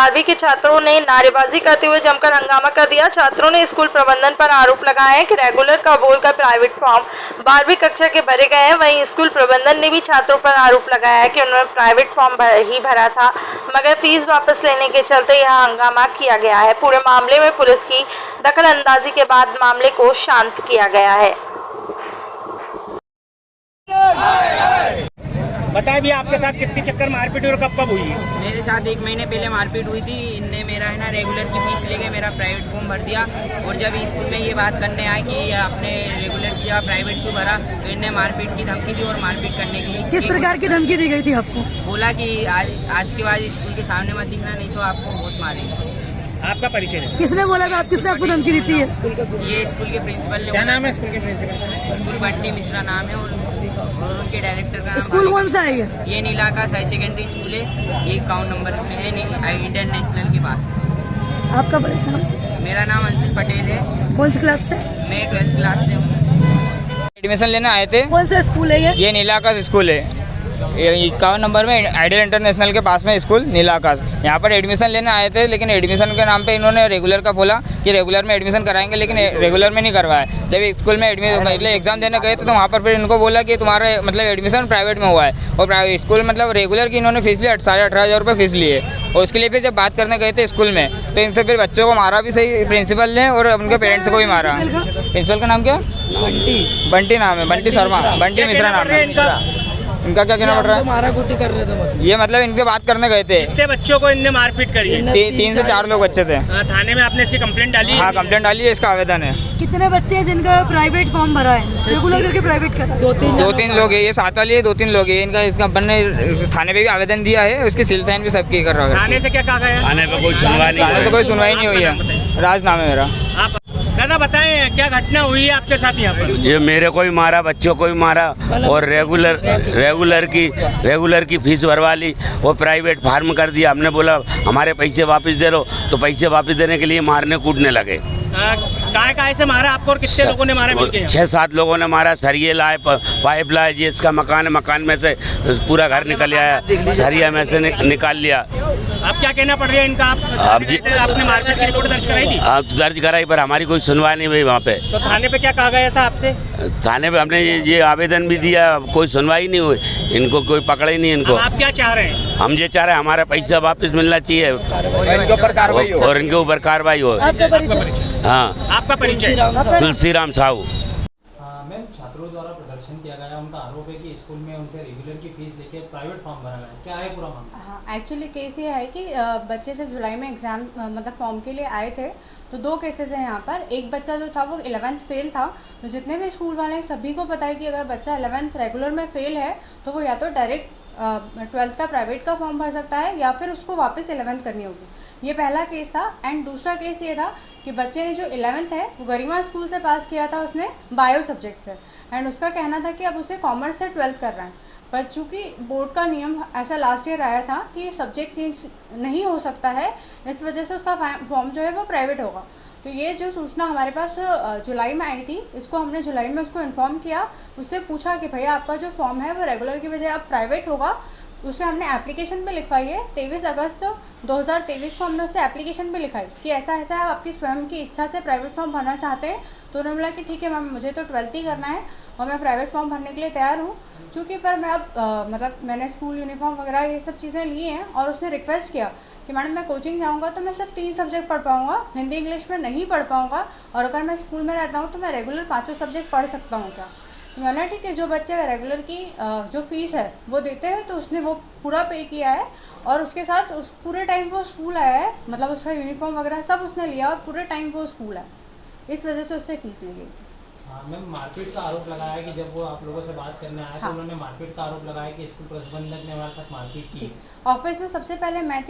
12वीं के छात्रों ने नारेबाजी करते हुए जमकर हंगामा कर दिया। छात्रों ने स्कूल प्रबंधन पर आरोप लगाया है कि रेगुलर का बोलकर प्राइवेट फॉर्म 12वीं कक्षा के भरे गए हैं। वहीं स्कूल प्रबंधन ने भी छात्रों पर आरोप लगाया है कि उन्होंने प्राइवेट फॉर्म ही भरा था, मगर फीस वापस लेने के चलते यह हंगामा किया गया है। पूरे मामले में पुलिस की दखलंदाजी के बाद मामले को शांत किया गया है। बताएं भी आपके साथ कितनी चक्कर मारपीट और कब कब हुई है? मेरे साथ 1 महीने पहले मारपीट हुई थी। इनने मेरा है ना रेगुलर की फीस लेके मेरा प्राइवेट फॉर्म भर दिया, और जब स्कूल में ये बात करने आए कि आपने रेगुलर किया प्राइवेट क्यों भरा, तो इनने मारपीट की धमकी दी और मारपीट करने की। किस प्रकार की धमकी दी गई थी आपको? बोला कि आज के बाद स्कूल के सामने मत दिखना, नहीं तो आपको बहुत मारेंगे। आपका परिचय है? किसने बोला था? किसने आपको धमकी दी थी? ये स्कूल के प्रिंसिपल ने। क्या नाम है स्कूल के प्रिंसिपल? स्कूल बंटी मिश्रा नाम है, और उनके डायरेक्टर का नाम। स्कूल कौन सा है ये? नीला आकाश हाई सेकेंडरी स्कूल है, ये अकाउंट नंबर में है इंटरनेशनल के पास। आपका मेरा नाम अंशुल पटेल है। कौन सी क्लास से? मैं 12th क्लास से हूँ। एडमिशन लेने आए थे। कौन सा स्कूल है ये नीला आकाश स्कूल है, 51 नंबर में आइडियल इंटरनेशनल के पास में स्कूल नीला आकाश। यहाँ पर एडमिशन लेने आए थे, लेकिन एडमिशन के नाम पे इन्होंने रेगुलर का बोला कि रेगुलर में एडमिशन कराएंगे, लेकिन रेगुलर में नहीं करवाया। जब स्कूल में एग्जाम देने गए थे तो वहाँ पर फिर इनको बोला कि तुम्हारा मतलब एडमिशन प्राइवेट में हुआ है, और स्कूल मतलब रेगुलर की इन्होंने फीस ली 18,500 रुपये फीस लिए। और उसके लिए फिर जब बात करने गए थे स्कूल में, तो इनसे फिर बच्चों को मारा भी सही प्रिंसिपल ने, और उनके पेरेंट्स को भी मारा। प्रिंसिपल का नाम क्या? बंटी नाम है, बंटी शर्मा, बंटी मिश्रा नाम है इनका। क्या कहना पड़ रहा है? मारा कुटी कर रहे थे ये मतलब इनसे बात करने गए थे। कितने बच्चों को इनने मारपीट करी है? 3 से 4 लोग बच्चे थे। थाने में आपने इसकी कंप्लेंट डाली? हाँ, कंप्लेंट डाली है, इसका आवेदन है। कितने बच्चे हैं जिनका प्राइवेट फॉर्म भरा है? रेगुलर करके प्राइवेट करा? 2-3 लोग है, ये साथ वाली है, 2-3 लोग है इनका। इसका अपन ने थाने पे भी आवेदन दिया है, उसकी सील साइन भी सबकी कर रहा है। थाने से क्या कहा गया? थाने पे कोई सुनवाई नहीं, थाने से कोई सुनवाई नहीं हुई है। राज नाम है मेरा। आप दादा बताएं क्या घटना हुई है आपके साथ यहाँ पर? ये मेरे को ही मारा, बच्चों को ही मारा, और रेगुलर की फीस भरवा ली, वो प्राइवेट फार्म कर दिया। हमने बोला हमारे पैसे वापस दे दो, तो पैसे वापस देने के लिए मारने कूटने लगे। काय से मारा आपको और कितने लोगों ने मारा मिलके? 6-7 लोगों ने मारा। सरिये लाए, पाइप लाए, जिसका मकान है मकान में से पूरा घर निकल आया, सरिया में से निकाल लिया। आप क्या कहना पड़ रहा है इनका? आप जी आपने मारपीट की रिपोर्ट दर्ज कराई थी? आप दर्ज कराई, पर हमारी कोई सुनवाई नहीं हुई वहाँ पे। तो थाने पे क्या कहा गया था आपसे? थाने पे हमने ये आवेदन भी दिया, कोई सुनवाई नहीं हुई, इनको कोई पकड़े नहीं इनको। आप क्या चाह रहे हैं? हम ये चाह रहे हैं हमारा पैसा वापस मिलना चाहिए, और इनके ऊपर कार्रवाई हो। हाँ, आपका परिचय? तुलसीराम साहू। मैम, छात्रों द्वारा प्रदर्शन किया गया, उनका आरोप है कि स्कूल में उनसे रेगुलर की फीस लेके प्राइवेट फॉर्म भरा गया। क्या है पूरा मामला? हाँ, एक्चुअली केस ये है कि बच्चे जब जुलाई में एग्ज़ाम मतलब फॉर्म के लिए आए थे, तो 2 केसेस हैं यहाँ पर। एक बच्चा जो था वो 11th फेल था। तो जितने भी स्कूल वाले हैं सभी को पता है कि अगर बच्चा 11th रेगुलर में फेल है तो वो या तो डायरेक्ट 12th का प्राइवेट का फॉर्म भर सकता है, या फिर उसको वापस 11th करनी होगी। ये पहला केस था। एंड दूसरा केस ये था कि बच्चे ने जो 11th है वो गरिमा स्कूल से पास किया था उसने, बायो सब्जेक्ट से। एंड उसका कहना था कि अब उसे कॉमर्स से 12th कर रहा है, पर चूँकि बोर्ड का नियम ऐसा लास्ट ईयर आया था कि सब्जेक्ट चेंज नहीं हो सकता है, इस वजह से उसका फॉर्म जो है वो प्राइवेट होगा। तो ये जो सूचना हमारे पास जुलाई में आई थी, इसको हमने जुलाई में उसको इन्फॉर्म किया। उससे पूछा कि भैया आपका जो फॉर्म है वो रेगुलर की बजाय अब प्राइवेट होगा। उसे हमने एप्लीकेशन पे लिखवाई है। 23 अगस्त 2023 को हमने उससे एप्लीकेशन पे लिखाई कि ऐसा ऐसा आप आपकी स्वयं की इच्छा से प्राइवेट फॉर्म भरना चाहते हैं। तो उन्होंने बोला कि ठीक है मैम, मुझे तो 12th ही करना है और मैं प्राइवेट फॉर्म भरने के लिए तैयार हूँ। चूँकि पर मैं अब मतलब मैंने स्कूल यूनिफॉर्म वगैरह ये सब चीज़ें ली हैं, और उसने रिक्वेस्ट किया कि मैडम मैं कोचिंग जाऊँगा तो मैं सिर्फ 3 सब्जेक्ट पढ़ पाऊँगा, हिंदी इंग्लिश में नहीं पढ़ पाऊँगा, और अगर मैं स्कूल में रहता हूँ तो मैं रेगुलर 5 सब्जेक्ट पढ़ सकता हूँ क्या? तो मैंने ठीक है, जो बच्चे रेगुलर की जो फीस है वो देते हैं तो उसने वो पूरा पे किया है, और उसके साथ उस पूरे टाइम वो स्कूल आया है, मतलब उसका यूनिफॉर्म वगैरह सब उसने लिया और पूरे टाइम वो स्कूल है, इस वजह से उससे फीस ली गई थी। हाँ मैम, मारपीट का आरोप लगाया कि जब वो आप लोगों से बात करने आया तो उन्होंने मारपीट का आरोप लगाया कि स्कूल प्रबंधक ने हमारे साथ मारपीट की। ऑफिस में सबसे पहले मैं थी।